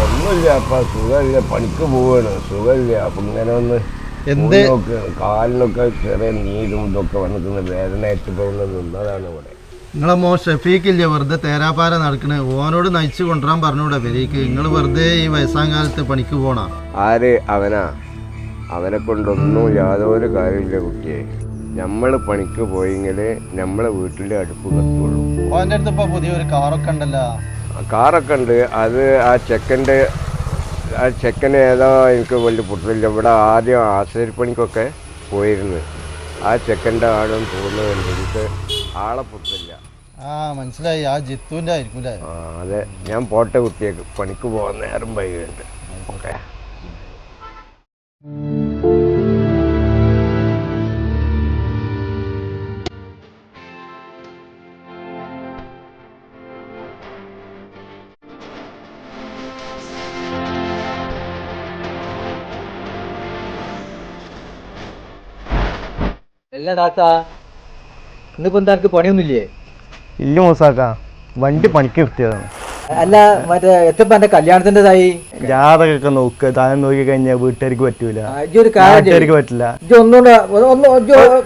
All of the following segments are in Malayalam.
ഒന്നുമില്ല അപ്പ സുഖമില്ല, പണിക്ക് പോവാണ്, സുഖമില്ല. അപ്പൊ ഇങ്ങനെ ഒന്ന് കാലിനൊക്കെ ചെറിയ നീരും ഇതൊക്കെ വന്നിട്ട് വേദന ആയിട്ട് പോകുന്നത് നിന്നതാണ് ഇവിടെ. നിങ്ങളെ മോ ഷഫീഖില്ലേ വെറുതെ തേരാപ്പാര നടക്കണേ, ഓനോട് നയിച്ചു കൊണ്ടുവരാൻ പറഞ്ഞൂടെ പെരേക്ക്? നിങ്ങൾ വെറുതെ ഈ വയസ്സാം കാലത്ത് പണിക്ക് പോണ? ആര് അവനാ? അവനെ കൊണ്ടൊന്നും യാതൊരു കാര്യമില്ല കുട്ടിയെ. നമ്മള് പണിക്ക് പോയെങ്കിൽ നമ്മളെ വീട്ടിലെ അടുപ്പ് കത്തുള്ളൂ. ഓൻ്റെ അടുത്ത് ഇപ്പൊ പുതിയൊരു കാറൊക്കെ ഉണ്ടല്ലോ. കാറൊക്കെ ഉണ്ട്. അത് ആ ചെക്കന് ഏതോ എനിക്ക് വലിയ പൊട്ടില്ല. ഇവിടെ ആദ്യം ആശാരിപ്പണിക്കൊക്കെ പോയിരുന്നു. ആ ചെക്കൻ്റെ ആളും തോന്നുന്നുണ്ട്, എനിക്ക് ആളെ പൊട്ടില്ല. മനസ്സിലായി, ആ ജിത്തുവിൻ്റെ ആയിരിക്കും. അതെ, ഞാൻ പോട്ടെ കുട്ടിയേക്ക്, പണിക്ക് പോകാൻ നേരം വൈകുന്നുണ്ട്. ഓക്കെ. ഇന്നിപ്പോ എന്താ എനിക്ക് പണിയൊന്നുമില്ലേ? ഇല്ല മൂസാക്ക, വണ്ടി പണിക്ക് നിർത്തിയതാണ്. അല്ല മറ്റേ എത്തപ്പോ എന്റെ കല്യാണത്തിൻ്റെതായി ജാതകൊക്കെ നോക്ക്, താൻ നോക്കി കഴിഞ്ഞാൽ വീട്ടുകാർക്ക് പറ്റൂല, പറ്റില്ല.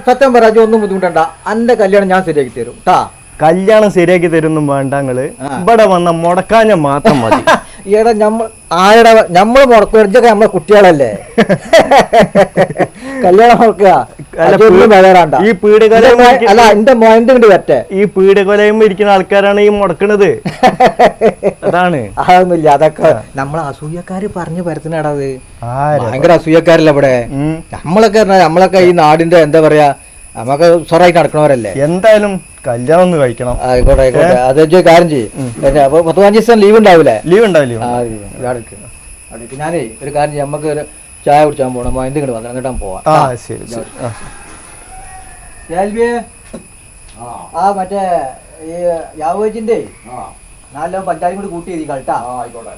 സത്യം പറ, ഒന്നും ബുദ്ധിമുട്ടണ്ട, എന്റെ കല്യാണം ഞാൻ ശരിയാക്കി തരും ട്ടാ. കല്യാണം ശരിയാക്കി തരുന്നും വേണ്ട, നിങ്ങള് ഇവിടെ വന്ന മുടക്കാഞ്ഞ മാത്രം മതി. ഈടെ നമ്മള് മുടക്കൊക്കെ നമ്മളെ കുട്ടികളല്ലേ. കല്യാണം മുടക്കുക ഈ പീഡകൊലയും അല്ല, എന്റെ മോന്റെ കൊണ്ട് വരട്ടെ. ഈ പീഡകൊലയും ഇരിക്കുന്ന ആൾക്കാരാണ് ഈ മുടക്കണത്. അതാണ്. അതൊന്നുമില്ല, അതൊക്കെ നമ്മളെ അസൂയക്കാര് പറഞ്ഞു പരത്തിനാടത്. ഭയങ്കര അസൂയക്കാരല്ല ഇവിടെ. നമ്മളൊക്കെ ഈ നാടിന്റെ എന്താ പറയാ, നമുക്ക് സ്വറായിട്ട് നടക്കണവരല്ലേ. എന്തായാലും കല്യാണം ഒന്ന് കഴിക്കണം. ആയിക്കോട്ടെ ആയിക്കോട്ടെ, അത് കാര്യം ചെയ്യും. അപ്പൊ 15 ദിവസം ലീവ് ഉണ്ടാവില്ലേ? ലീവ് ഉണ്ടാവില്ല. ഞാനേ ഒരു കാര്യം ചെയ്യും, നമുക്ക് ഒരു ചായ കുടിച്ചാൻ പോകണം. എന്തെങ്കിലും വന്നു എന്നിട്ടാ പോവാം. മറ്റേ ഈ യാവോജിന്റെ 4 പഞ്ചായത്തും കൂടി കൂട്ടി എഴുതി കളിട്ടാ. ആയിക്കോട്ടെ.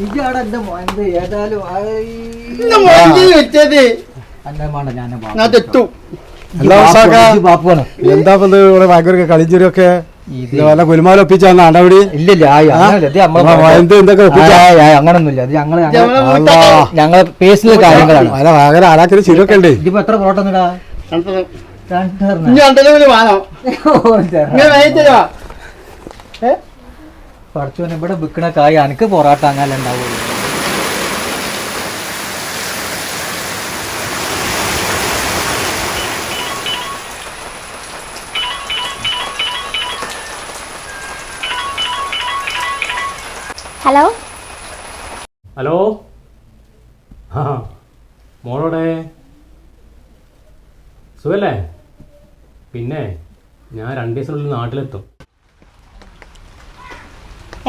ഇജാടെ എന്റെ മോന്റെ ഏതായാലും എന്താ ഭയങ്കര കളിച്ചൊക്കെ വല്ല കുലുമാലം ഒപ്പിച്ചാന്ന് അടപടി ഇല്ലില്ല. അങ്ങനൊന്നുമില്ല, അത് ഞങ്ങളെ പേഴ്സണൽ കാര്യങ്ങളാണ്. അല്ല ഭയങ്കര ആരാക്കിന് ചിരൊക്കെ ഉണ്ട്. ഇതിപ്പോ എത്ര പ്ലോട്ട് ഒന്നിടാ? പഠിച്ചോനെ, ഇവിടെ വിൽക്കണ കായ് എനിക്ക് പൊറാട്ട അങ്ങനെ ഉണ്ടാവുള്ളൂ. ഹലോ ഹലോ, ആ മോളോടെ സുഖല്ലേ? പിന്നെ ഞാൻ 2 ദിവസത്തിനുള്ളിൽ നാട്ടിലെത്തും.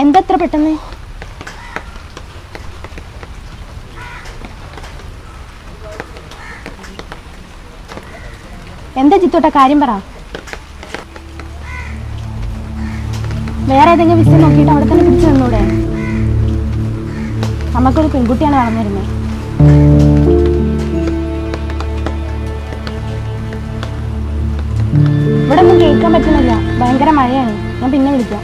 എന്തത്ര പെട്ടെന്ന്? എന്താ ജിത്തോട്ട കാര്യം പറ. വേറെ ഏതെങ്കിലും വിസ നോക്കിയിട്ട് അവിടെ തന്നെ പിടിച്ചു തന്നൂടെ? നമുക്കൊരു പെൺകുട്ടിയാണ് വളർന്നിരുന്നത്. ഇവിടെ ഒന്നും കേൾക്കാൻ പറ്റുന്നില്ല, ഭയങ്കര മഴയാണ്. ഞാൻ പിന്നെ വിളിക്കാം.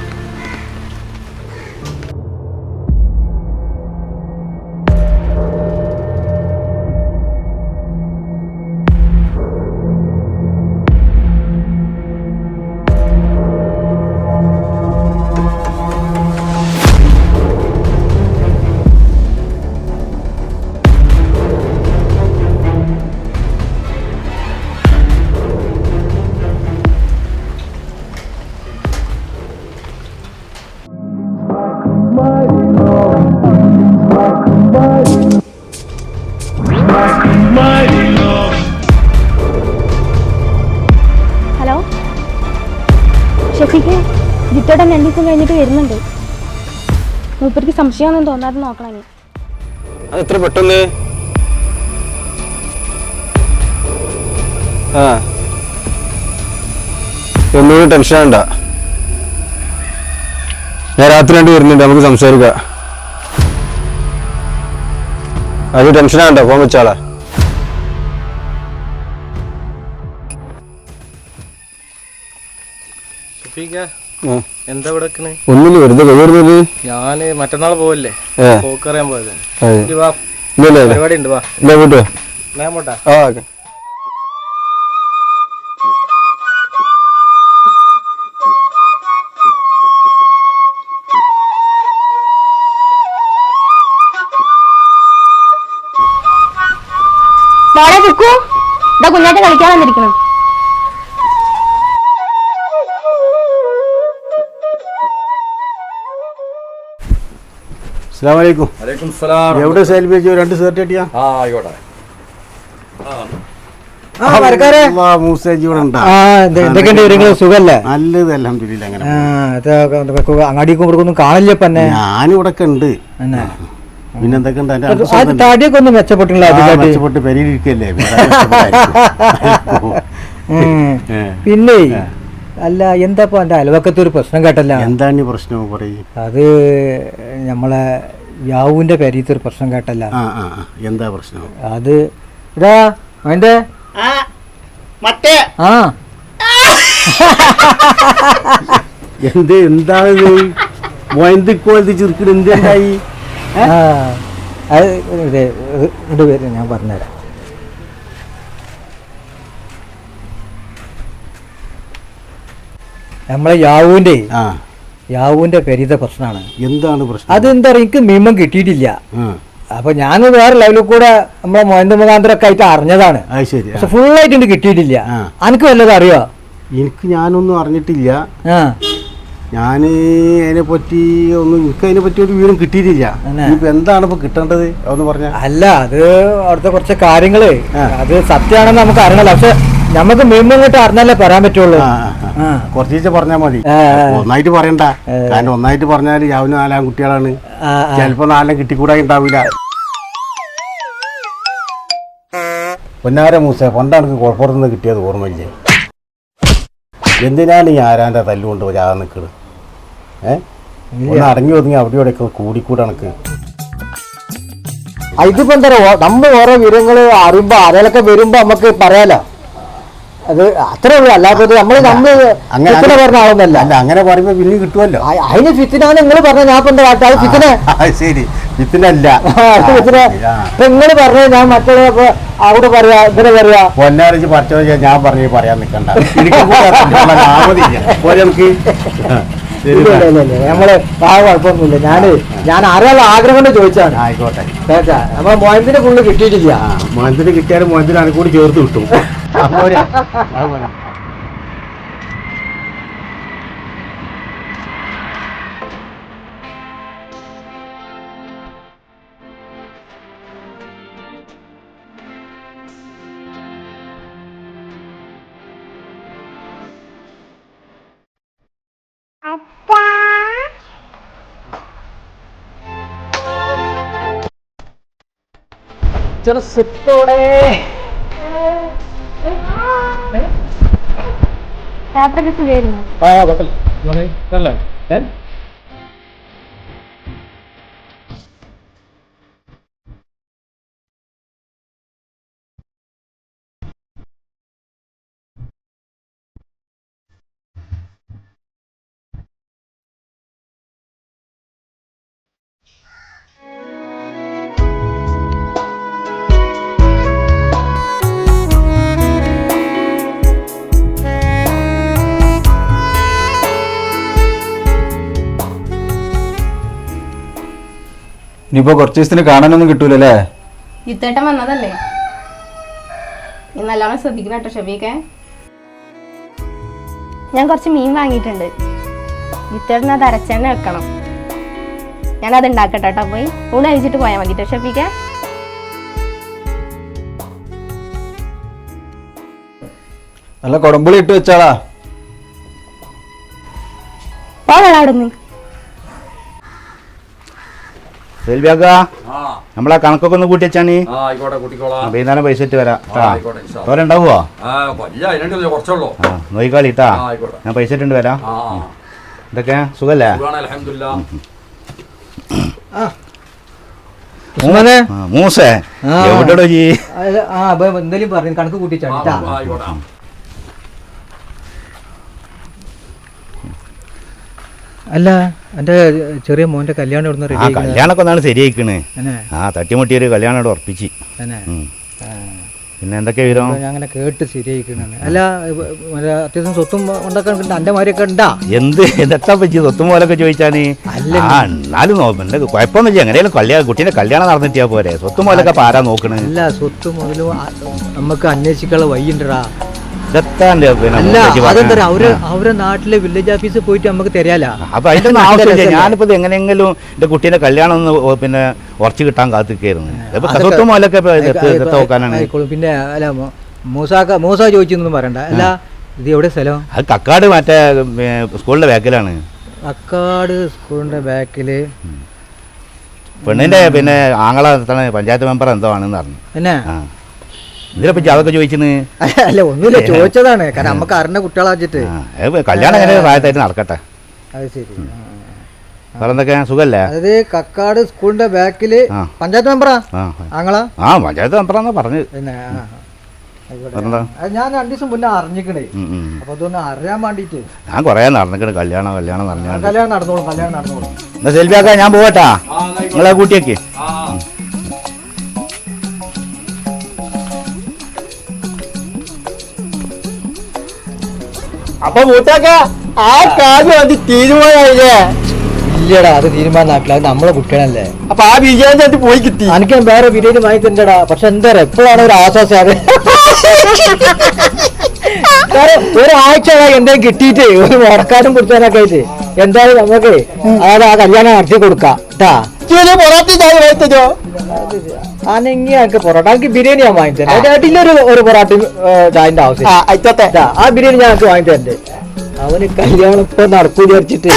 ഷെഫിക്ക് ജിത്തേട്ടൻ 2 ദിവസം കഴിഞ്ഞിട്ട് വരുന്നുണ്ട്. മൂപ്പർക്ക് സംശയമൊന്നും തോന്നാതെ നോക്കണം ഇനി. അത് എത്ര പെട്ടെന്ന്? ആ ഒന്നും ടെൻഷൻ ആവണ്ട, ഞാൻ രാത്രി 2 വരുന്നുണ്ട്, നമുക്ക് സംസാരിക്കാം. അത് ടെൻഷൻ ആവണ്ട, ഫോൺ വെച്ചാളാ. എന്താ ഇവിടെ ഒന്നില്ല, വെറുതെ കയറുന്നത്. ഞാന് മറ്റന്നാൾ പോവല്ലേ, പോക്കറിയാൻ പോയത്. പരിപാടി ഉണ്ട്, വാ പോട്ടോ. ഞാൻ പോട്ടാ. ആ ഓക്കെ. മോളെ കുക്കു, ഇതാ കുഞ്ഞാറ്റ കളിക്കാൻ വന്നിരിക്കണം. അസ്സലാമലൈക്കും. എവിടെ സെൽഫി 2 ഷർട്ട് കിട്ടിയാ? എന്തൊക്കെയുണ്ട് വിവരങ്ങൾ? സുഖല്ലേ? നല്ലത്, അൽഹംദുലില്ലാ. അങ്ങനെ അങ്ങാടിക്കും ഇവിടേക്കൊന്നും കാണില്ല. പിന്നെ ഞാനിവിടെ ഉണ്ട്. പിന്നെന്തൊക്കെ താടിയൊക്കെ ഒന്ന് മെച്ചപ്പെട്ട് പെരിയിരിക്കല്ലേ. പിന്നെ അല്ല, എന്താ എന്റെ അയൽവക്കത്തെ ഒരു പ്രശ്നം കേട്ടല്ല? എന്താണ് പ്രശ്നം പറയും? അത് നമ്മളെ യാവുവിന്റെ പെരീത്തെ ഒരു പ്രശ്നം കേട്ടല്ല? എന്താ പ്രശ്നം? അത് ഇതാ അവന്റെ എന്താണ് ചെറുക്കിന് എന്തായി? പേര് ഞാൻ പറഞ്ഞുതരാം. നമ്മളെ യാവുവിന്റെ പെരീത്തെ പ്രശ്നമാണ്. എന്താണ് പ്രശ്നം? അതെന്താ പറയുക, എനിക്ക് നിയമം കിട്ടിയിട്ടില്ല. അപ്പൊ ഞാൻ വേറെ ലെവലിൽ കൂടെ നമ്മളെ മോയന്ത മുഖാന്തരൊക്കെ ആയിട്ട് അറിഞ്ഞതാണ്. പക്ഷെ ഫുള്ളായിട്ട് എനിക്ക് കിട്ടിയിട്ടില്ല. അനക്ക് വല്ലതും അറിയോ? ഞാനൊന്നും അറിഞ്ഞിട്ടില്ല. ഞാൻ അതിനെപ്പറ്റി ഒരു വിവരം കിട്ടിയിട്ടില്ല. ഇപ്പൊ എന്താണ് ഇപ്പൊ കിട്ടേണ്ടത് എന്ന് പറഞ്ഞ? അല്ല, അത് അവിടുത്തെ കുറച്ച് കാര്യങ്ങള് അത് സത്യമാണെന്ന് നമുക്ക് അറിയണല്ലോ. പക്ഷെ നമുക്ക് നിയമം ഇങ്ങോട്ട് അറിഞ്ഞാലേ പറയാൻ പറ്റുള്ളൂ. കുറച്ച് പറഞ്ഞാൽ മതി, ഒന്നായിട്ട് പറയണ്ട. കാരണം ഒന്നായിട്ട് പറഞ്ഞാല് യാവിന് 4 കുട്ടികളാണ്, ചിലപ്പോ 4 കിട്ടിക്കൂടാ ഉണ്ടാവില്ല. പൊന്നാര മൂസ, പണ്ടാണ് കുഴപ്പത്തുനിന്ന് കിട്ടിയത് ഓർമ്മയില്ലേ? എന്തിനാണ് ഈ ആരാന്റെ തല്ലുകൊണ്ട് ചാകാൻ നിൽക്കുന്നത്? ഒന്ന് അടങ്ങി ഒതുങ്ങി അവിടെ ഇവിടെയൊക്കെ കൂടിക്കൂടെ കണക്ക്. ഇതിപ്പോ എന്താ നമ്മൾ ഓരോ വിവരങ്ങള് അറിയുമ്പോ ആരെയൊക്കെ വരുമ്പോ നമുക്ക് പറയാലോ. അത് അത്രേ ഉള്ളൂ. അല്ലാതെ നമ്മള് പറഞ്ഞ ആവുന്നല്ല. അല്ല, അങ്ങനെ പറയുമ്പോ പിന്നെ കിട്ടുമല്ലോ. അതിന് ഫിത്തിനാണ് നിങ്ങൾ പറഞ്ഞ. ഞാൻ ഇപ്പൊ എന്താ കാട്ടാ? അത് ഫിത്തിനെ ശരി, ഫിത്തിനല്ല. ഫിത്തിനെ ഇപ്പൊ നിങ്ങൾ പറഞ്ഞ ഞാൻ മറ്റുള്ള അവിടെ പറയാ, ഇവിടെ പറയാ. പൊന്നാരിച്ച് പറിച്ചോ ഞാൻ പറഞ്ഞു പറയാൻ നിൽക്കണ്ട. നമുക്ക് നമ്മള് കുഴപ്പമൊന്നുമില്ല. ഞാൻ അറിയാനുള്ള ആഗ്രഹം കൊണ്ട് ചോദിച്ചാണ്. ആയിക്കോട്ടെ. നമ്മളെ മോയന്തിന്റെ ഫുള്ള് കിട്ടിയിട്ടില്ല. മോയന്തിന് കിട്ടിയാലും മോയന്തിന് അതിനെ കൂടി ചേർത്ത് കിട്ടും. യാത്രയ്ക്ക് സുഖമായിരുന്നു. ഇനിയിപ്പോ കുറച്ച് ദിവസത്തിന് കാണാനൊന്നും കിട്ടൂലല്ലേ? ജിത്തേട്ടൻ വന്നതല്ലേ, നീ നല്ലോണം ശ്രദ്ധിക്കണം കേട്ടോ ഷെഫീക്കെ. ഞാൻ കുറച്ച് മീൻ വാങ്ങിയിട്ടുണ്ട്. ജിത്തേട്ടൻ അത് അരച്ചെണ്ണ വെക്കണം. ഞാനത് ഉണ്ടാക്കട്ടെ കേട്ടോ. പോയി ഊണ് കഴിച്ചിട്ട് പോയാൽ മതി കേട്ടോ ഷെഫീക്കെ. നല്ല കൊടമ്പുളി ഇട്ട് വെച്ചാളാ. അവിടുന്ന്. സെൽവിയാക്ക നമ്മളാ കണക്കൊക്കെ ഒന്ന് കൂട്ടി വെച്ചാണ് ആയിക്കോട്ടെ കുട്ടിക്കോളാം. വൈകുന്നേരം പൈസ ഇട്ട് വരാം ആയിക്കോട്ടെ, ഇൻഷാ അല്ലാ. തോരെ ഉണ്ടാവുമോ? അതിനല്ലേ കുറച്ചുള്ളൂ. നോയിക്കാളി ഇട്ടാ ആയിക്കോട്ടെ. ഞാൻ പൈസ ഇട്ടുണ്ട് വരാം. ആ ഇതൊക്കെ സുഖല്ലേ? സുഖാണ്, അൽഹംദുലില്ലാ. ഉസ്മാനെ മൂസേ എവിടെയോ ജി എന്തെങ്കിലും പറഞ്ഞു കണക്ക് കൂട്ടിച്ചാണ്. ആയിക്കോട്ടെ. അല്ല എന്റെ ചെറിയ മോന്റെ കല്യാണം ഇവിടുന്ന് ആ കല്യാണമൊക്കെ ഒന്നാണ് ശരിയായിക്കണ്. തന്നെ തട്ടിമുട്ടിയൊരു കല്യാണം ഇവിടെ ഉറപ്പിച്ച്. തന്നെ പിന്നെ എന്തൊക്കെ വിവരം? ഞാൻ അങ്ങനെ കേട്ട് ശരിയായിക്കണാണ്. അല്ല അത്യാവശ്യം സ്വത്തും ഉണ്ടാക്കാൻ എന്റെ മാതിരിയൊക്കെ ഉണ്ടാ? എന്ത് ഇതെത്താ പറ്റി സ്വത്തും പോലൊക്കെ ചോദിച്ചാന്? എന്നാലും എന്റെ കുഴപ്പമൊന്നുമില്ല. എങ്ങനെയാലും കുട്ടീന്റെ കല്യാണം നടന്നിട്ടാ പോരെ. സ്വത്തും പോലൊക്കെ ആരാ നോക്കണ്? അല്ല സ്വത്ത് മുതലും നമുക്ക് അന്വേഷിക്കാനുള്ള വഴിയുണ്ടടാ. അല്ല അതെന്താ അവരെ നാട്ടിലെ വില്ലേജ് ഓഫീസിൽ പോയിട്ട് നമുക്ക് തരാലോ. അപ്പൊ അതിന്റെ ഒന്നും ആവശ്യമില്ല. ഞാനിപ്പോ എങ്ങനെയെങ്കിലും എന്റെ കുട്ടീന്റെ കല്യാണം ഒന്ന് പിന്നെ ഉറച്ചു കിട്ടാൻ കാത്തിക്കായിരുന്നു. സ്വത്തും പോലൊക്കെ നോക്കാനാണ്. പിന്നെ അല്ല മൂസ ചോദിച്ചൊന്നും പറയണ്ട. അല്ല ഇത് എവിടെ സ്ഥലം? അത് കക്കാട് മറ്റേ സ്കൂളിന്റെ ബാക്കിലാണ്. കക്കാട് സ്കൂളിന്റെ ബാക്കില് പെണ്ണിന്റെ പിന്നെ ആങ്ങളെ പഞ്ചായത്ത് മെമ്പർ എന്തോ ആണെന്ന് പറഞ്ഞു. പിന്നെ ഇതിനെ പറ്റി അതൊക്കെ ചോദിച്ചിന്? അല്ല ഒന്നുമില്ല, ചോദിച്ചതാണ്. കാരണം നമുക്ക് അറിഞ്ഞ കുട്ടികളാച്ചിട്ട് കല്യാണം എങ്ങനെ പ്രായത്തായിട്ട് നടക്കട്ടെ. അത് ശരി. വേറെന്തൊക്കെ സുഖല്ലേ? അതായത് കക്കാട് സ്കൂളിന്റെ ബാക്കില് പഞ്ചായത്ത് മെമ്പറാ ആങ്ങളാ? പഞ്ചായത്ത് മെമ്പറാന്നാ പറഞ്ഞു. പിന്നെ ഞാൻ 2 ദിവസം മുന്നേ അറിഞ്ഞിക്കണേ. അപ്പൊ അതൊന്ന് അറിയാൻ വേണ്ടിട്ട് ഞാൻ കൊറേ നടന്നിക്കണ്. കല്യാണം നടന്നോളും. എന്നാ സെൽഫിയാക്കാ ഞാൻ പോകട്ടാ. നിങ്ങളെ കൂട്ടിയൊക്കെ അപ്പൊ മൂത്താക്ക ആ കാര്യം അത് തീരുമാനമായില്ലേ? ഇല്ലടാ, അത് തീരുമാനമാക്കില്ല. അത് നമ്മളെ കുട്ടികളല്ലേ. അപ്പൊ ആ ബിരിയാണി പോയി കിട്ടി. എനിക്ക് വേറെ ബിരിയാണി വാങ്ങി തന്നെടാ. പക്ഷെ എന്താ എപ്പോഴാണ് ഒരു ആശ്വാസം. ഒരാഴ്ച എന്തെങ്കിലും കിട്ടിയിട്ട് ഒരു മുടക്കാനും പിടിച്ചാനൊക്കെ ആയിട്ട് എന്തായാലും നമുക്ക് അതായത് ആ കല്യാണം നടത്തി കൊടുക്കാം കേട്ടാ. പൊറോട്ട ചായ വാങ്ങിത്തരോ? ആണെങ്കിൽ എനിക്ക് പൊറോട്ട, എനിക്ക് ബിരിയാണി ഞാൻ വാങ്ങി തരാം. ഏട്ടിലൊരു പൊറോട്ട ചായന്റെ ആവശ്യം. ആ ബിരിയാണി ഞാൻ എനിക്ക് വാങ്ങി തരണ്ട്. അവന് കല്യാണം ഇപ്പൊ നടക്കൂ വിചാരിച്ചിട്ട്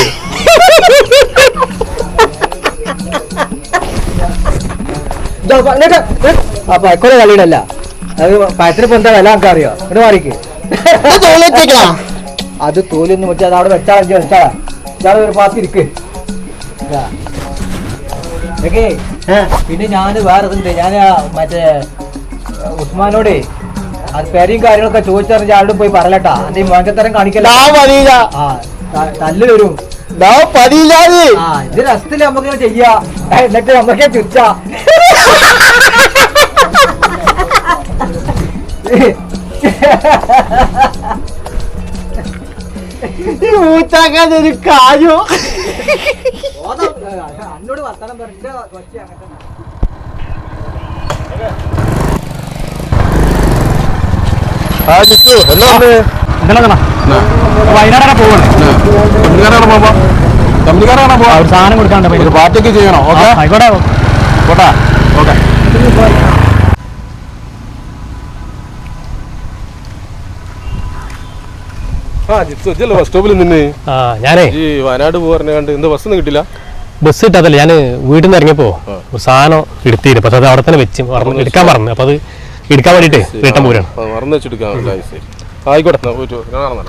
അപ്പൊ എക്കൊരു കളിയിടല്ല. അത് പഴത്തിനിപ്പോ എന്താ വില നമുക്ക് അറിയോ? ഇവിടെ മാറിക്ക്. അത് തോലൊന്നും വെച്ചാൽ അത് അവിടെ വെച്ചാളാ ഒരു പാത്തിരിക്ക്. പിന്നെ ഞാൻ വേറെ ഇതുണ്ട്. ഞാൻ മറ്റേ ഉസ്മാനോടെ അത് പേരെയും കാര്യങ്ങളൊക്കെ ചോദിച്ചറിഞ്ഞ ആളും പോയി പറയലട്ടാ. എന്റെ മോങ്കത്തരം കാണിക്കല. തല്ല് വരും. ഇത് രസത്തില് നമുക്ക് ചെയ്യാ. എന്നിട്ട് നമുക്കേ തിരിച്ചാ. ഒരു കാര്യം എന്നോട് വർത്താനം പറഞ്ഞ വയനാടാണ് പോവാണ്. സാധനം കൊടുക്കാണ്ട് പാർട്ടിക്ക് ചെയ്യണോ? ഓക്കെ ആയിക്കോട്ടെ. Okay okay. ബസ് സ്റ്റോപ്പിൽ നിന്ന് ഞാനേ ഈ വയനാട് പോകാറുണ്ട്. എന്താ ബസ് ഒന്നും കിട്ടില്ല? ബസ് കിട്ടാത്തല്ല. ഞാൻ വീട്ടിൽ നിന്ന് ഇറങ്ങിയപ്പോ ഒരു സാധനം എടുത്തില്ല. പക്ഷെ അത് അവിടെ തന്നെ വെച്ച് എടുക്കാൻ പറഞ്ഞു. അപ്പൊ അത് എടുക്കാൻ വേണ്ടിട്ട് റിട്ടേൺ പോരാണ്. മറന്നു വെച്ചെടുക്കാൻ. ആയിക്കോട്ടെ, പോയിട്ട് കാണാൻ.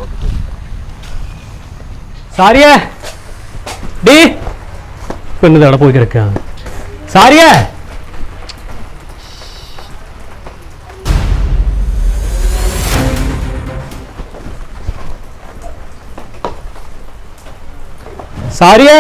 സാരിയേ ഡീ പെണ്ണ് അവിടെ പോയി കിടക്കുക. സാരിയേ സാരിയേ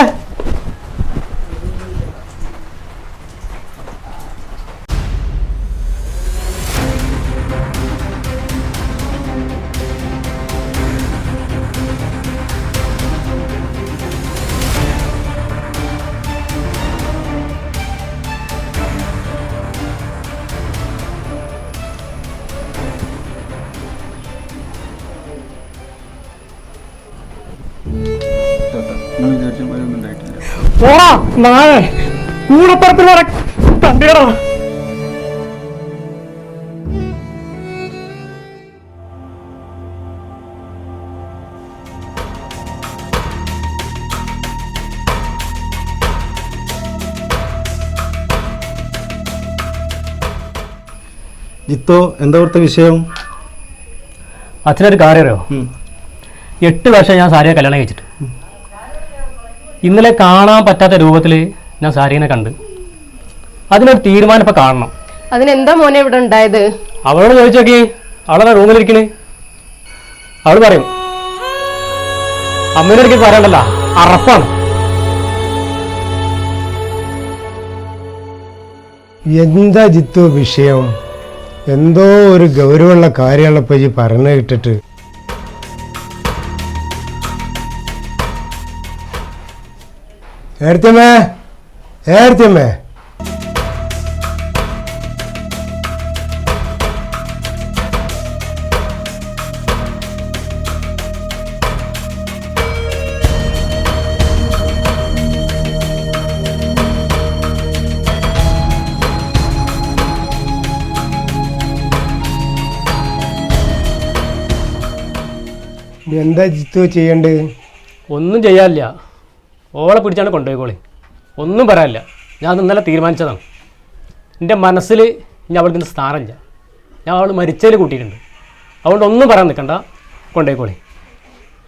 പോടാ നാളെ കൂടപ്പുറത്തിലൂടെ കണ്ടേടാ. ജിത്തോ എന്താ ഇവിടുത്തെ വിഷയം? അച്ഛനൊരു കാര്യം അറിയോ? 8 വർഷം ഞാൻ സാരിയെ കല്യാണം കഴിച്ചിട്ട് ഇന്നലെ കാണാൻ പറ്റാത്ത രൂപത്തിൽ ഞാൻ സാരിയെ കണ്ട്. അതിനൊരു തീരുമാനം ഇപ്പം കാണണം. അതിനെന്താ മോനെ ഇവിടെ ഉണ്ടായത്? അവളോട് ചോദിച്ചു നോക്കി, അവളെ റൂമിലിരിക്കണേ. അവൾ പറയും. അമ്മേനെ ഒരിക്കൽ പറയണ്ടല്ലോ, അറപ്പാണ്. എന്താ ജിത്തു വിഷയം? എന്തോ ഒരു ഗൗരവമുള്ള കാര്യമുള്ളപ്പോ ഈ പറഞ്ഞു കിട്ടിട്ട്. ഏർത്തിയമ്മേ, ഏർത്തിയമ്മേ, എന്താ ജിത്തു ചെയ്യണ്ടേ? ഒന്നും ചെയ്യാനില്ല. ഓളെ പിടിച്ചാണ് കൊണ്ടുപോയിക്കോളി. ഒന്നും പറയാനില്ല. ഞാൻ ഇന്നലെ തീരുമാനിച്ചതാണ്. എൻ്റെ മനസ്സിൽ ഇനി അവൾക്ക് സ്ഥാനമില്ല. ഞാൻ അവൾ മരിച്ചതിൽ കൂട്ടിയിട്ടുണ്ട്. അതുകൊണ്ട് ഒന്നും പറയാൻ നിൽക്കണ്ട, കൊണ്ടുപോയിക്കോളി.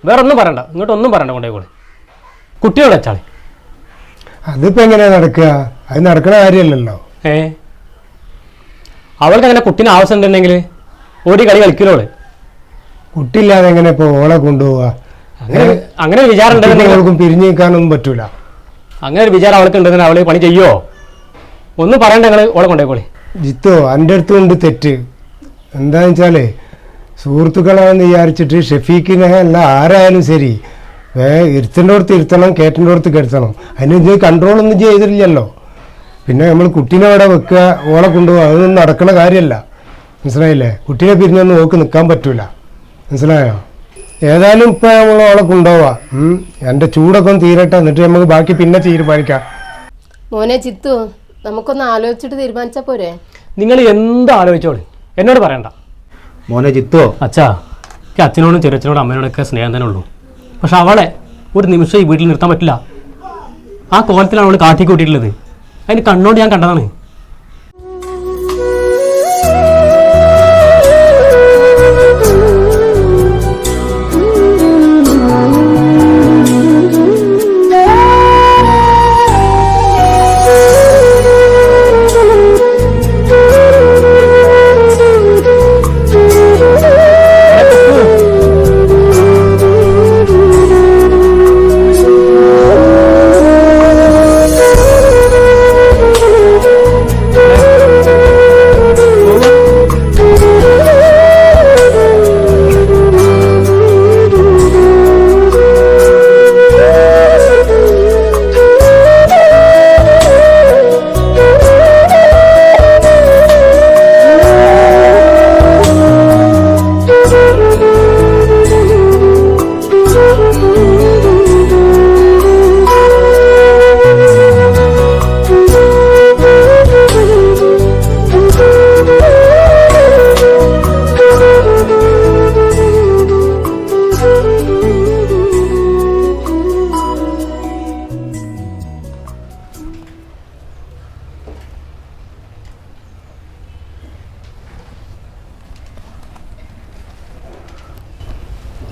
വേറെ ഒന്നും പറയണ്ട, ഇങ്ങോട്ടൊന്നും പറയണ്ട, കൊണ്ടുപോയിക്കോളി. കുട്ടിയോട് വെച്ചാളി. അതിപ്പോ എങ്ങനെയാ നടക്കുക? അത് നടക്കണ കാര്യമല്ലല്ലോ. അവൾക്ക് അങ്ങനെ കുട്ടീനെ ആവശ്യം ഉണ്ടെങ്കിൽ ഒരു കളി കളിക്കലോള്. കുട്ടിയില്ലാതെ എങ്ങനെ ഇപ്പൊ ഓളെ കൊണ്ടുപോവാ? അങ്ങനെ വിചാരം ഉണ്ടെങ്കിൽ പിരിഞ്ഞു നിൽക്കാനൊന്നും പറ്റൂല. അങ്ങനെ ഒരു വിചാരം അവൾക്ക് ഉണ്ടെങ്കിൽ അവള് പണി ചെയ്യോ? ഒന്നും പറയണ്ട, നിങ്ങൾ ഓളെ കൊണ്ടുപോയിക്കോളി. ജിത്തോ, എൻ്റെ അടുത്തും ഉണ്ട് തെറ്റ്. എന്താന്ന് വെച്ചാലേ, സുഹൃത്തുക്കളാണെന്ന് വിചാരിച്ചിട്ട് ഷെഫീഖിനെ അല്ല ആരായാലും ശരി ഇരുത്തേണ്ടോടത്ത് ഇരുത്തണം, കേട്ടേണ്ടോടത്ത് കെടുത്തണം. അതിന് ഇത് കൺട്രോളൊന്നും ചെയ്തില്ലല്ലോ. പിന്നെ നമ്മൾ കുട്ടീനെ അവിടെ വെക്കുക, ഓളെ കൊണ്ടുപോകുക, അതൊന്നും നടക്കണ കാര്യമല്ല. മനസ്സിലായില്ലേ? കുട്ടീനെ പിരിഞ്ഞൊന്നും നോക്കി നിൽക്കാൻ പറ്റൂല. മനസ്സിലായോ? ഏതായാലും ഇപ്പം നമ്മൾ ഓളെ കൊണ്ടുപോവാം. എൻ്റെ ചൂടൊക്കെ ഒന്ന് തീരട്ടെ, എന്നിട്ട് നമുക്ക് ബാക്കി പിന്നെ തീരുമാനിക്കാം. മോനെ ജിത്തു, നമുക്കൊന്ന് ആലോചിച്ചിട്ട് തീരുമാനിച്ചാ പോരെ? നിങ്ങൾ എന്ത് ആലോചിച്ചോളി, എന്നോട് പറയണ്ട. മോനെ ജിത്തോ, അച്ഛാ, എനിക്ക് അച്ഛനോടും ചെറിയച്ഛനോടും അമ്മേനോടൊക്കെ സ്നേഹം തന്നെ ഉള്ളൂ. പക്ഷെ അവളെ ഒരു നിമിഷം ഈ വീട്ടിൽ നിർത്താൻ പറ്റില്ല. ആ കോലത്തിലാണ് അവൾ കാട്ടിക്കൂട്ടിയിട്ടുള്ളത്. അതിന് കണ്ണോട് ഞാൻ കണ്ടതാണ്.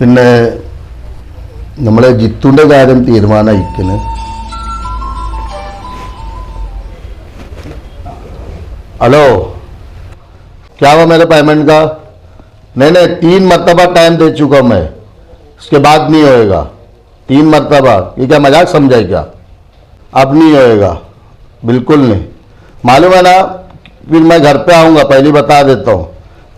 പിന്നെ നമ്മളെ ജിത്തുൻ്റെ കാര്യം തീരുമാനമായിരിക്കുന്നു. हेलो, क्या हुआ मेरे पेमेंट का? नहीं 3 मरतबा टाइम दे चुका मैं, उसके बाद नहीं होएगा. 3 मरतबा, ये क्या मजाक समझा क्या? अब नहीं होएगा, बिल्कुल नहीं. मालूम है ना, फिर मैं घर पे आऊँगा, पहले बता देता हूँ.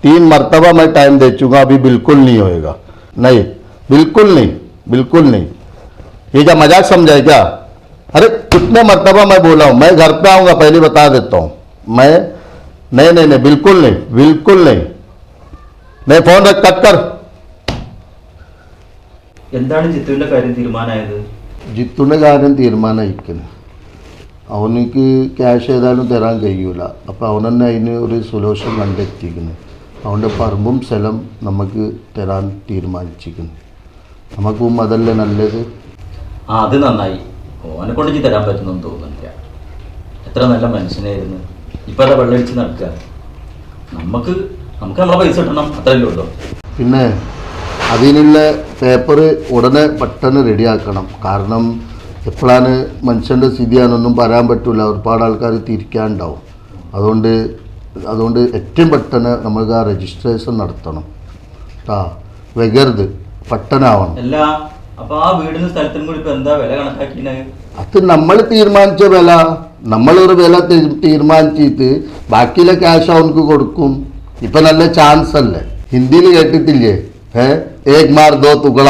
3 मरतबा मैं टाइम दे चुका, अभी बिल्कुल नहीं होएगा. नहीं, बिल्कुल नहीं, बिल्कुल नहीं. ये क्या मजाक समझा क्या? अरे कितने मरतबा मैं बोला हूँ, मैं घर पे आऊँगा, पहले बता देता हूँ. मैं नहीं, बिल्कुल नहीं, बिल्कुल नहीं. नहीं, फोन रख, कट कर. എന്താണ് ജിത്തുവിന്റെ കാര്യം തീരുമാനമായത്? ജിത്തുവിൻ്റെ കാര്യം തീരുമാനമായിരിക്കുന്നു. അവനിക്ക് ക്യാഷ് ഏതായാലും തരാൻ കഴിയൂല. അപ്പോൾ അവൻ തന്നെ അതിന് ഒരു സൊല്യൂഷൻ കണ്ടെത്തിയിരിക്കുന്നു. അവൻ്റെ പറമ്പും സ്ഥലം നമുക്ക് തരാൻ തീരുമാനിച്ചിരിക്കുന്നു. നമുക്കും അതല്ലേ നല്ലത്. അത് നന്നായി. ഓനെ കൊണ്ട് ഇജ്ജ് തരാൻ പറ്റുന്നെന്ന് തോന്നുന്നില്ല. എത്ര നല്ല മനുഷ്യനായിരുന്നു. ഇപ്പം അതാ വെള്ളമടിച്ച് നടക്കുക. നമുക്ക് നമ്മളെ പൈസ കിട്ടണം, അത്രയല്ലേ ഉള്ളൂ. പിന്നെ അതിനുള്ള പേപ്പർ ഉടനെ പെട്ടെന്ന് റെഡിയാക്കണം. കാരണം എപ്പോഴാണ് മനുഷ്യൻ്റെ സ്ഥിതിയാണെന്നൊന്നും പറയാൻ പറ്റില്ല, ഒരുപാട് ആൾക്കാർ തിരിക്കാനുണ്ടാവും. അതുകൊണ്ട് ഏറ്റവും പെട്ടെന്ന് നമുക്ക് ആ രജിസ്ട്രേഷൻ നടത്തണം കേട്ടോ. വൈകരുത്, പെട്ടെന്നാവണം. അല്ല, അപ്പൊ ആ വീടിനും സ്ഥലത്തിനും കൂടി ഇപ്പൊ എന്താ വില കണക്കാക്കിയത്? അത് നമ്മൾ തീരുമാനിച്ച വില, നമ്മളൊരു വില തീരുമാനിച്ചിട്ട് ബാക്കിയുള്ള ക്യാഷ് അവർക്ക് കൊടുക്കും. ഇപ്പൊ നല്ല ചാൻസ് അല്ലേ, ഹിന്ദിയിൽ കേട്ടിട്ടില്ലേ, ഏക് മാർ ദോ തുകള.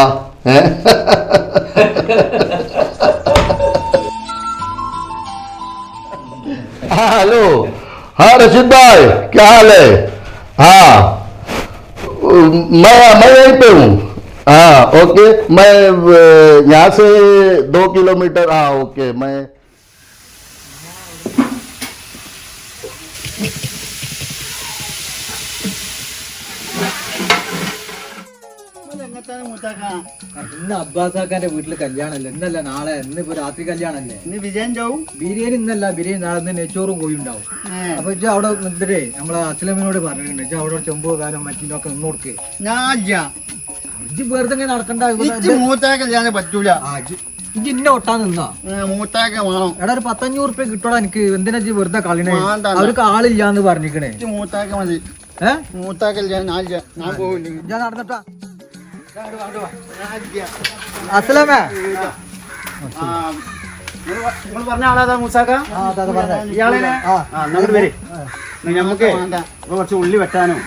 हेलो, हाँ रशीद भाई, क्या हाल है? हाँ, मैं यहीं पे हूँ. हाँ ओके, मैं यहाँ से 2 किलोमीटर. हाँ ओके, मैं ഇന്ന് അബ്ബാസാക്കാന്റെ വീട്ടില് കല്യാണല്ലേ, ഇന്നല്ല നാളെ, ഇന്നിപ്പോ രാത്രി കല്യാണല്ലേ. ഇന്ന് ബിരിയാണി ഉണ്ടാവും. ബിരിയാണി ഇന്നല്ല, ബിരിയാണി നാളെ നെച്ചോറും കോഴി ഉണ്ടാവും. അപ്പൊ ഇജ്ജ് അവിടെ നിന്നിട്ടേ നമ്മളെ അസ്ലമിനോട് പറഞ്ഞിട്ടുണ്ട്, ഇജ്ജ് അവിടെ ചെമ്പോ കാലം മറ്റിനൊക്കെ നിന്ന് കൊടുക്കേ. ഇജ്ജ് വെറുതെ ഇങ്ങനെ നടക്കണ്ട, മൂത്താക്കല്യാണെ പറ്റൂല. ഇജ്ജ് ഇന്നെ ഒട്ടാൻ നിന്നാ മൂത്താക്ക വേണം. എടാ ഒരു 1500 റുപ്യ കിട്ടോടാ എനിക്ക്, എന്തിനാ ഇജ്ജ് വെറുതെ കളിനെ? അവർക്ക് ആളില്ലാന്ന് പറഞ്ഞിക്കണേ. മൂത്താക്ക മതി. മൂത്താക്കല്യാണം ഞാൻ പോവില്ല. ഞാൻ നടന്നിട്ടാ അസ്ലമേ, നിങ്ങൾ പറഞ്ഞ ആളാ മൂസാക്ക? ഇയാളെ നമുക്ക് കുറച്ച് ഉള്ളി വെട്ടാനും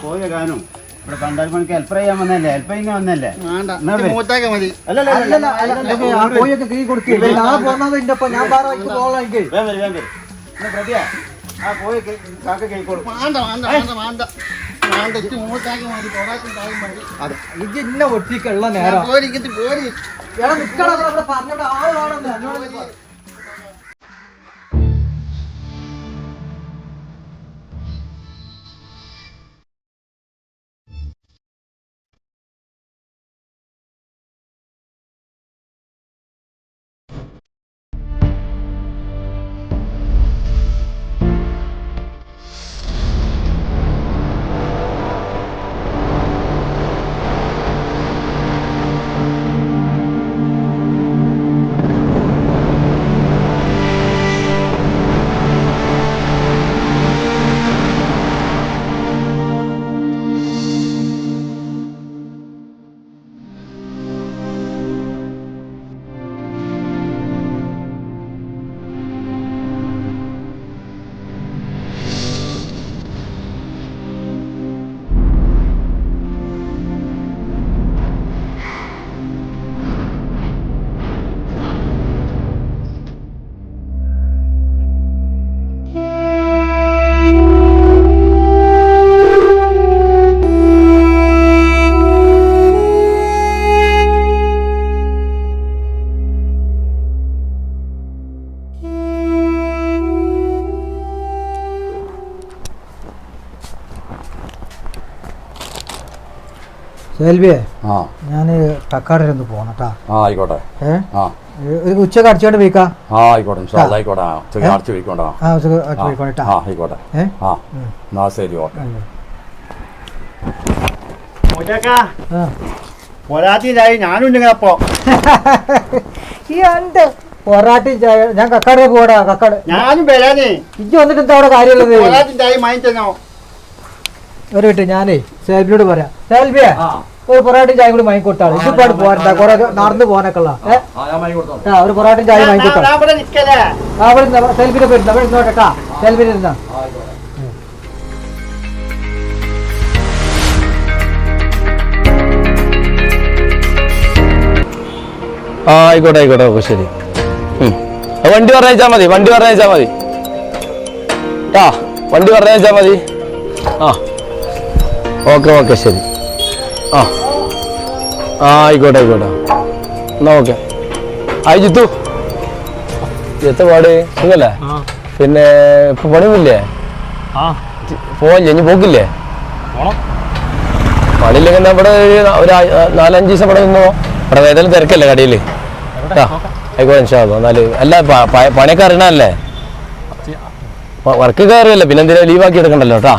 കോഴി വെക്കാനും ഇവിടെ പണ്ടാൽ പണിക്ക് ഹെൽപ്പ് ചെയ്യാൻ വന്നല്ലേ, ഹെൽപ്പ് ചെയ്യാൻ വന്നല്ലേ. മൂത്താക്ക മതി. കോഴിയൊക്കെ കൈ കൊടുക്കേ. ഞാൻ പോന്നതിന്റെ ഒപ്പം ഞാൻ വേറെ വഴിക്ക് പോകാൻ എനിക്ക്. ആ കോഴി കാക്ക കൈ കൊടുക്കും. ഇത് ഇന്ന ഒട്ടിക്കുള്ള നേരം പറഞ്ഞോട് ആള് കാണുന്നു. സെൽവിയെ, ഞാൻ കക്കാട് ഒന്ന് പോണട്ടാ. ആയിക്കോട്ടെ. ഉച്ചക്ക് അടിച്ചോണ്ട് പോയിക്കാ. ആയിക്കോട്ടെ, ആയിക്കോട്ടെ. അടച്ചു പോയിക്കോട്ടെ. ആയിക്കോട്ടെ. ശരി, ഓക്കെ. പൊറാട്ടിയായി ഞാനുണ്ട്. അപ്പൊ പൊറാട്ടി ചായ ഞാൻ കക്കാടെ പോടാ. കക്കാട് ഞാനും വരാനേ. ഇജ്ജ് വന്നിട്ട് എന്താ അവിടെ കാര്യമുള്ളത്? പൊറാട്ടിയായി വാങ്ങിച്ചോ. ഒരു വിട്ട് ഞാനേ സെൽബിയോട് പറയാം. സെൽബിയെ ഒരു പൊറാട്ടും ചായ കൂടി വാങ്ങിക്കൊട്ടാണ്. ഇതിപ്പോ പോരണ്ട, കുറെ നടന്നു പോകാനൊക്കെ ഉള്ള ഒരു പൊറാട്ടും ചായ വാങ്ങിക്കൊട്ടാ. സെൽബിനെ പോയിട്ട് അവിടെ ഇരുന്നോട്ടെട്ടാ. സെൽബിനെ ഇരുന്നാ ആയിക്കോട്ടെ ആയിക്കോട്ടെ. ഓക്കെ ശരി. വണ്ടി പറഞ്ഞാൽ മതി, വണ്ടി പറഞ്ഞാൽ മതി. വണ്ടി പറഞ്ഞാൽ മതി. ഓക്കെ ഓക്കെ ശരി. ആയിക്കോട്ടെ ആയിക്കോട്ടെ. എന്നാ ഓക്കെ. ആയി ജിത്തു, എത്ത പാട് സുഖല്ലേ? പിന്നെ ഇപ്പൊ പണിയൊന്നുമില്ലേ? പോവില്ലേ? ഇനി പോക്കില്ലേ? പണിയില്ലെങ്കിൽ ഇവിടെ ഒരു 4-5 ദിവസം ഇവിടെ നിന്നോ. ഇവിടെ ഏതായാലും തിരക്കല്ലേ കടയിൽ? ആയിക്കോട്ടെ ഇൻഷാല്ലാ. എന്നാല് അല്ല പണിയൊക്കെ അറിയണല്ലേ, വർക്ക് കയറിയല്ലേ, പിന്നെ എന്തിനാ ലീവാക്കി എടുക്കണ്ടല്ലോ കേട്ടാ.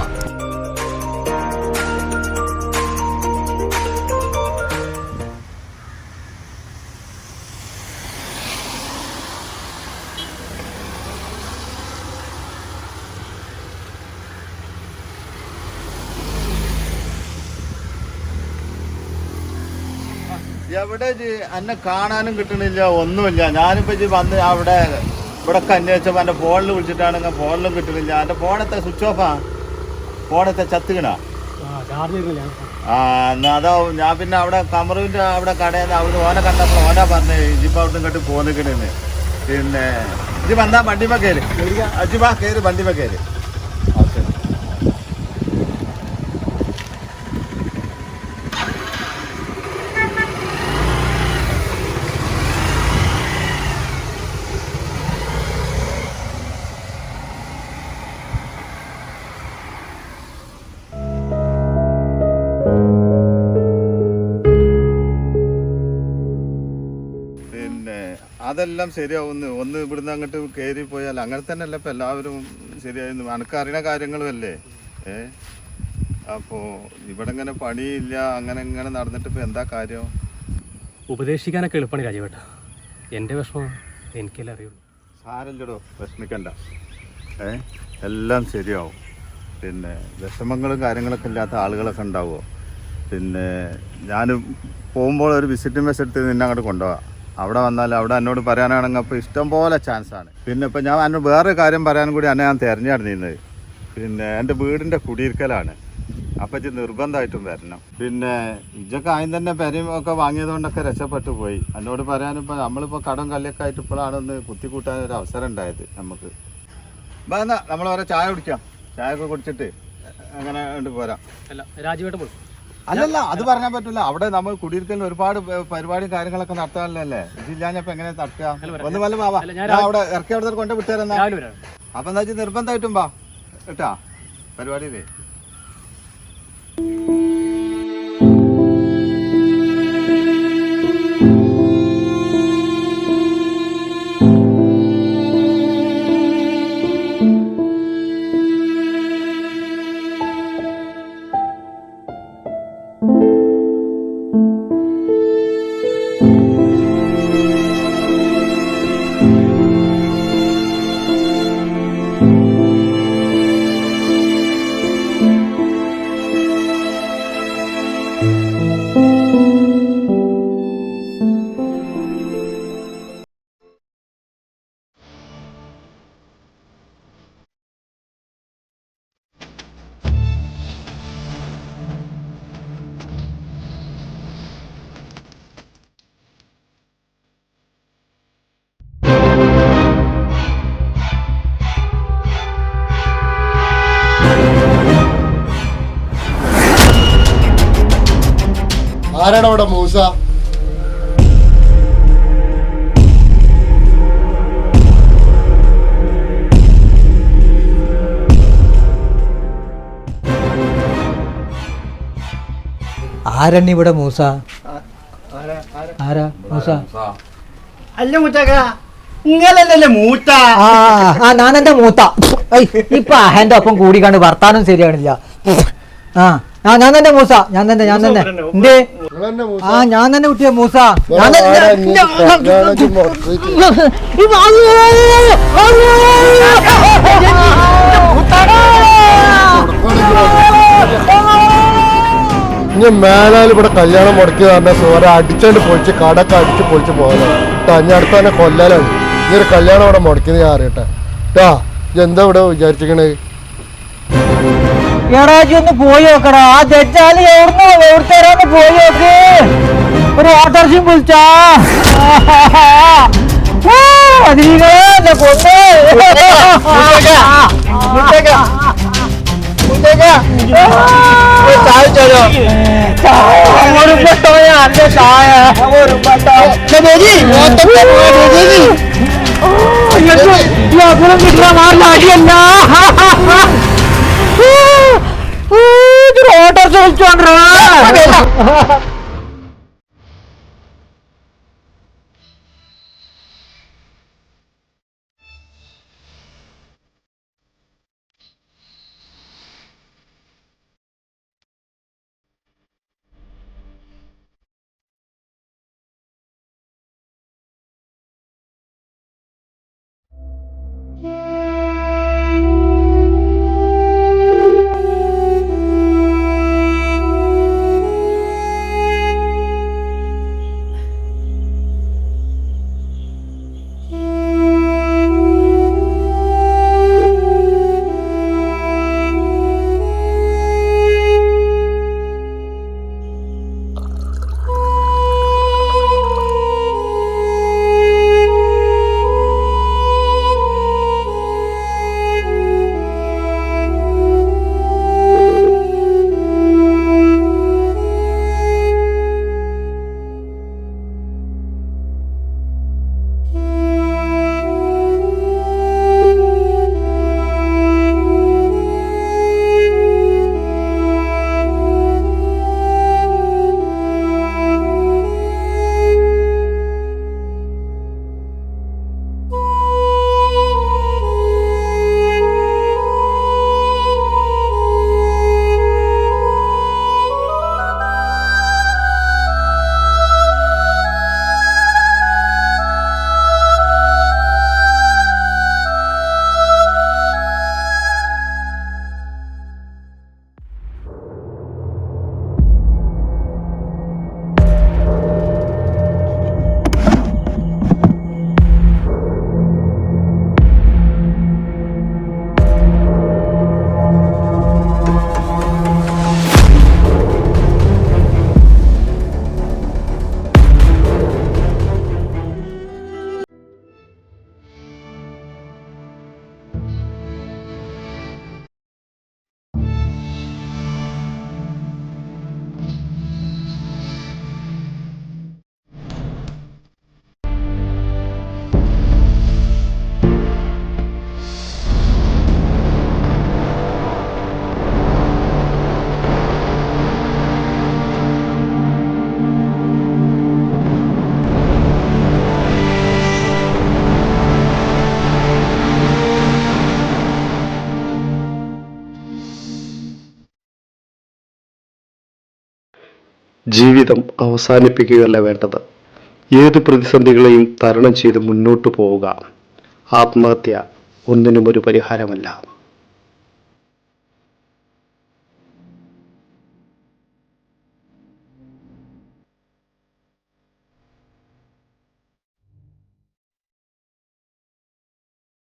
എവിടെ എന്നെ കാണാനും കിട്ടണില്ല, ഒന്നുമില്ല. ഞാനിപ്പോ വന്ന് അവിടെ ഇവിടെ അന്വേഷിച്ചപ്പോ എന്റെ ഫോണിൽ വിളിച്ചിട്ടാണെങ്കിൽ ഫോണിലും കിട്ടണില്ല. എന്റെ ഫോണത്തെ സ്വിച്ച് ഓഫാ, ഫോണത്തെ ചത്തുകണ. എന്നാ അതാ ഞാൻ പിന്നെ അവിടെ കമറുവിന്റെ അവിടെ കടയിൽ അവിടെ ഓനെ കണ്ടപ്പോൾ ഓനാ പറഞ്ഞേ ഇജിപ്പോ അവിടെ ഇങ്ങോട്ട് പോന്നിക്കണെന്ന്. പിന്നെ ഇജ് വന്നാ വണ്ടിമ കയറി, അജിബാ കയറി വണ്ടിമ കയറി. അതെല്ലാം ശരിയാവുന്നു. ഒന്ന് ഇവിടുന്ന് അങ്ങോട്ട് കയറി പോയാൽ അങ്ങനെ തന്നെയല്ല ഇപ്പം എല്ലാവരും ശരിയായിരുന്നു. എനിക്കറിയണ കാര്യങ്ങളും അല്ലേ. അപ്പോൾ ഇവിടെ ഇങ്ങനെ പണിയില്ല, അങ്ങനെ ഇങ്ങനെ നടന്നിട്ട് ഇപ്പം എന്താ കാര്യം? ഉപദേശിക്കാനൊക്കെ എളുപ്പമാണ് രാജീവേട്ട. എൻ്റെ വിഷമം എനിക്കെല്ലാം അറിയുള്ളൂ. സാരല്ലടോ, വിഷമിക്കണ്ട. എല്ലാം ശരിയാവും. പിന്നെ വിഷമങ്ങളും കാര്യങ്ങളൊക്കെ ഇല്ലാത്ത ആളുകളൊക്കെ ഉണ്ടാവുമോ? പിന്നെ ഞാൻ പോകുമ്പോൾ ഒരു വിസിറ്റിംഗ് മെസ്സേജ് എടുത്ത് നിന്നെ അങ്ങോട്ട് കൊണ്ടുപോകാം. അവിടെ വന്നാൽ അവിടെ എന്നോട് പറയാനാണെങ്കിൽ അപ്പോൾ ഇഷ്ടം പോലെ ചാൻസാണ്. പിന്നെ ഇപ്പം ഞാൻ എന്നോട് വേറൊരു കാര്യം പറയാനും കൂടി എന്നെ ഞാൻ തിരഞ്ഞെടുത്തിരുന്നത്. പിന്നെ എൻ്റെ വീടിൻ്റെ കുടിയിരിക്കലാണ്. അപ്പം ഇത് നിർബന്ധമായിട്ടും വരണം. പിന്നെ ഇതൊക്കെ ആദ്യം തന്നെ പെരയും ഒക്കെ വാങ്ങിയതുകൊണ്ടൊക്കെ രക്ഷപ്പെട്ടു പോയി. എന്നോട് പറയാനിപ്പോൾ നമ്മളിപ്പോൾ കടം കല്ലിയൊക്കെ ആയിട്ട് ഇപ്പോഴാണ് ഒന്ന് കുത്തിക്കൂട്ടാനൊരു അവസരം ഉണ്ടായത് നമുക്ക്. അപ്പം എന്നാൽ നമ്മൾ വേറെ ചായ കുടിക്കാം. ചായ ഒക്കെ കുടിച്ചിട്ട് അങ്ങനെ കൊണ്ട് പോരാം. അല്ല രാജീവേട്ടൻ പോയി. അല്ലല്ല, അത് പറയാൻ പറ്റില്ല. അവിടെ നമ്മൾ കുടിയിരിക്കലിന് ഒരുപാട് പരിപാടിയും കാര്യങ്ങളൊക്കെ നടത്താനല്ലേ. ഇതില്ലാഞ്ഞപ്പോൾ എങ്ങനെ നടക്കുക? ഒന്ന് വല്ല വാ, ഞാൻ അവിടെ ഇറക്കി അവിടെ കൊണ്ട് വിട്ടുതരാം. അപ്പം എന്താ വെച്ചാൽ നിർബന്ധമായിട്ടും വാ കേട്ടാ പരിപാടിയിലേ. ആരാണ് അവിടെ മൂസ? ആരണ്ണി ഇവിടെ മൂസ? ആരാ മൂസ? അല്ല മൂത്തക്ക, നിങ്ങളല്ലേ മൂത്ത? ഞാനെന്റെ മൂത്ത. ഇപ്പൊ അഹന്റെ ഒപ്പം കൂടി കണ്ട് വർത്താനം ശരിയാണില്ല. ഞാൻ തന്നെ മൂസ, ഞാൻ തന്നെ എന്തേ? ഞാൻ തന്നെ കുട്ടിയെ മൂസ. ഇനി മേലാൽ ഇവിടെ കല്യാണം മുടക്കി പറഞ്ഞ സോറ അടിച്ചോണ്ട് പൊളിച്ച് കടക്കെ അടിച്ച് പൊളിച്ച് പോകണം കേട്ടാ. ഇനി അടുത്ത തന്നെ കൊല്ലാനാണ് ഈ ഒരു കല്യാണം ഇവിടെ മുടക്കിയത് ഞാൻ അറിയട്ടെ കേട്ടാ. എന്താ ഇവിടെ വിചാരിച്ചിരിക്കണേ? ഒന്ന് പോയി നോക്കടാ. ആ ജഡ്ജാല് എവിടുത്തരാന്ന് പോയി നോക്ക്. ഒരു ഓട്ടോറിച്ചും വിളിച്ചാ ഓട്ടോറിച്ച് വിളിച്ചോണ്ടാ. ജീവിതം അവസാനിപ്പിക്കുകയല്ല വേണ്ടത്. ഏത് പ്രതിസന്ധികളെയും തരണം ചെയ്ത് മുന്നോട്ട് പോവുക. ആത്മഹത്യ ഒന്നിനും ഒരു പരിഹാരമല്ല.